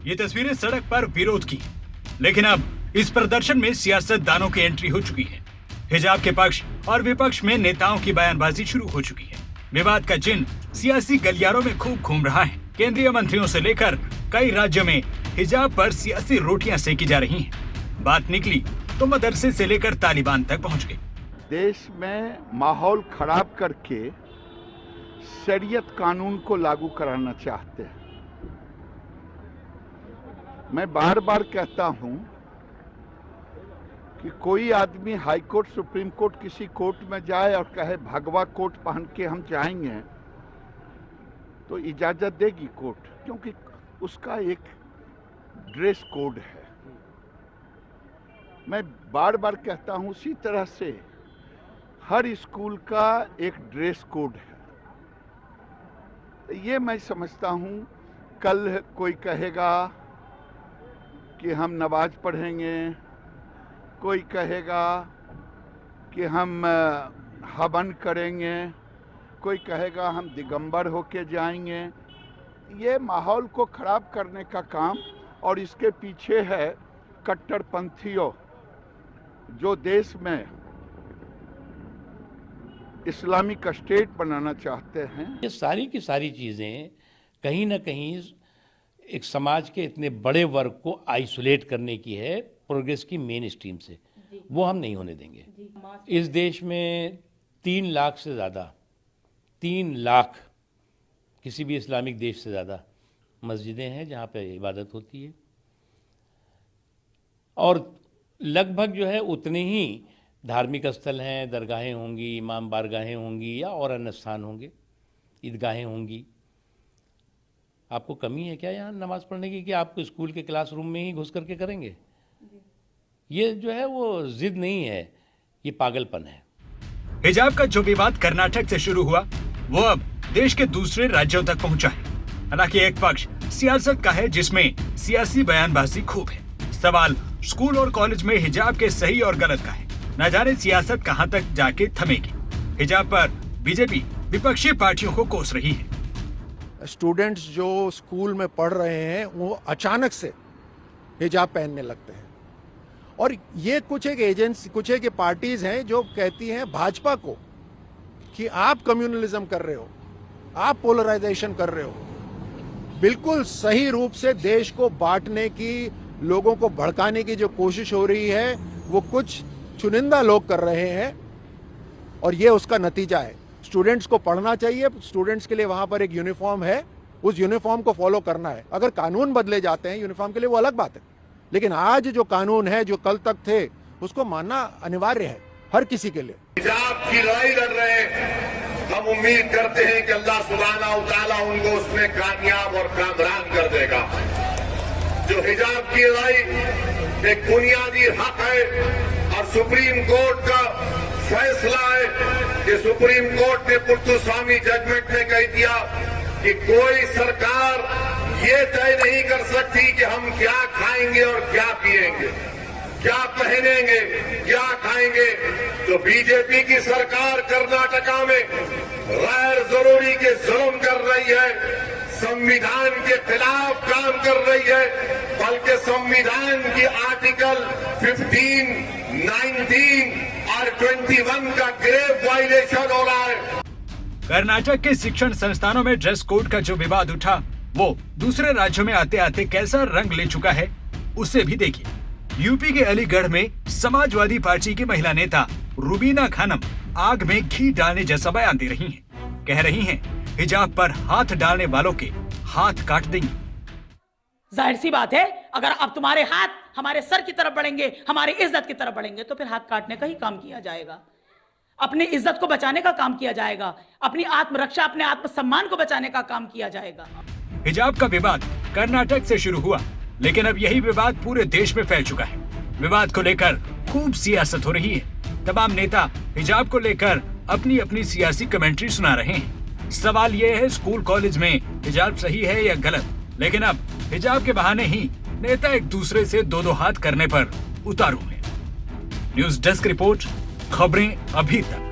ये तस्वीरें सड़क पर विरोध की, लेकिन अब इस प्रदर्शन में सियासतदानों की एंट्री हो चुकी है। हिजाब के पक्ष और विपक्ष में नेताओं की बयानबाजी शुरू हो चुकी है। विवाद का चिन्ह सियासी गलियारों में खूब घूम रहा है। केंद्रीय मंत्रियों से लेकर कई राज्यों में हिजाब पर सियासी रोटियां सेकी जा रही हैं। बात निकली तो मदरसे से लेकर तालिबान तक पहुंच गई। देश में माहौल खराब करके शरीयत कानून को लागू कराना चाहते हैं। मैं बार बार कहता हूं कि कोई आदमी हाई कोर्ट, सुप्रीम कोर्ट, किसी कोर्ट में जाए और कहे भगवा कोट पहन के हम जाएंगे तो इजाजत देगी कोर्ट, क्योंकि उसका एक ड्रेस कोड है। मैं बार बार कहता हूं उसी तरह से हर स्कूल का एक ड्रेस कोड है। ये मैं समझता हूं कल कोई कहेगा कि हम नमाज पढ़ेंगे, कोई कहेगा कि हम हवन करेंगे, कोई कहेगा हम दिगंबर होके जाएंगे। ये माहौल को खराब करने का काम, और इसके पीछे है कट्टरपंथियों जो देश में इस्लामिक स्टेट बनाना चाहते हैं। ये सारी की सारी चीज़ें कहीं ना कहीं एक समाज के इतने बड़े वर्ग को आइसोलेट करने की है प्रोग्रेस की मेन स्ट्रीम से। वो हम नहीं होने देंगे। इस देश में 3 लाख से ज़्यादा, 3 लाख किसी भी इस्लामिक देश से ज़्यादा मस्जिदें हैं जहाँ पे इबादत होती है, और लगभग जो है उतने ही धार्मिक स्थल हैं, दरगाहें होंगी, इमाम बारगाहें होंगी या और अन्य स्थान होंगे, ईदगाहें होंगी। आपको कमी है क्या यहाँ नमाज पढ़ने की कि आप स्कूल के क्लासरूम में ही घुस करके करेंगे? ये जो है वो जिद नहीं है, ये पागलपन है। हिजाब का जो विवाद कर्नाटक से शुरू हुआ वो अब देश के दूसरे राज्यों तक पहुंचा है। हालांकि एक पक्ष सियासत का है जिसमें सियासी बयानबाजी खूब है। सवाल स्कूल और कॉलेज में हिजाब के सही और गलत का है। न जाने सियासत कहां तक जाके थमेगी। हिजाब पर बीजेपी विपक्षी पार्टियों को कोस रही है। स्टूडेंट्स जो स्कूल में पढ़ रहे हैं वो अचानक से हिजाब पहनने लगते हैं, और ये कुछ एक पार्टीज हैं जो कहती हैं भाजपा को कि आप कम्युनलिज्म कर रहे हो, आप पोलराइजेशन कर रहे हो। बिल्कुल सही रूप से देश को बांटने की, लोगों को भड़काने की जो कोशिश हो रही है वो कुछ चुनिंदा लोग कर रहे हैं, और ये उसका नतीजा है। स्टूडेंट्स को पढ़ना चाहिए, स्टूडेंट्स के लिए वहां पर एक यूनिफॉर्म है, उस यूनिफॉर्म को फॉलो करना है। अगर कानून बदले जाते हैं यूनिफॉर्म के लिए वो अलग बात है, लेकिन आज जो कानून है, जो कल तक थे, उसको मानना अनिवार्य है हर किसी के लिए। हिजाब की लड़ाई लड़ रहे हैं, हम उम्मीद करते हैं कि अल्लाह सुब्हानहू व तआला उनको उसमें कामयाब और कामरान कर देगा। जो हिजाब की लड़ाई एक बुनियादी हक है और सुप्रीम कोर्ट का फैसला है कि सुप्रीम कोर्ट ने पुर्तुस्वामी जजमेंट में कह दिया कि कोई सरकार ये तय नहीं कर सकती कि हम क्या खाएंगे और क्या पिएंगे, क्या पहनेंगे, क्या खाएंगे। तो बीजेपी की सरकार कर्नाटका में गैर जरूरी के जुल्म कर रही है, संविधान के खिलाफ काम कर रही है, बल्कि संविधान की आर्टिकल 15, 19 और 21 का ग्रेव वायलेशन हो रहा है। कर्नाटक के शिक्षण संस्थानों में ड्रेस कोड का जो विवाद उठा वो दूसरे राज्यों में आते आते कैसा रंग ले चुका है उसे भी देखिए। यूपी के अलीगढ़ में समाजवादी पार्टी की महिला नेता रुबीना खानम आग में घी डालने जैसा बयान दे रही हैं। कह रही हैं हिजाब पर हाथ डालने वालों के हाथ काट देंगी। जाहिर सी बात है, अगर अब तुम्हारे हाथ हमारे सर की तरफ बढ़ेंगे, हमारी इज्जत की तरफ बढ़ेंगे, तो फिर हाथ काटने का ही काम किया जाएगा। अपनी इज्जत को बचाने का काम किया जाएगा, अपनी आत्मरक्षा, अपने आत्मसम्मान को बचाने का काम किया जाएगा। हिजाब का विवाद कर्नाटक से शुरू हुआ, लेकिन अब यही विवाद पूरे देश में फैल चुका है। विवाद को लेकर खूब सियासत हो रही है। तमाम नेता हिजाब को लेकर अपनी अपनी सियासी कमेंट्री सुना रहे हैं। सवाल ये है स्कूल कॉलेज में हिजाब सही है या गलत, लेकिन अब हिजाब के बहाने ही नेता एक दूसरे से दो हाथ करने पर उतारू हैं। न्यूज़ डेस्क रिपोर्ट, खबरें अभी तक।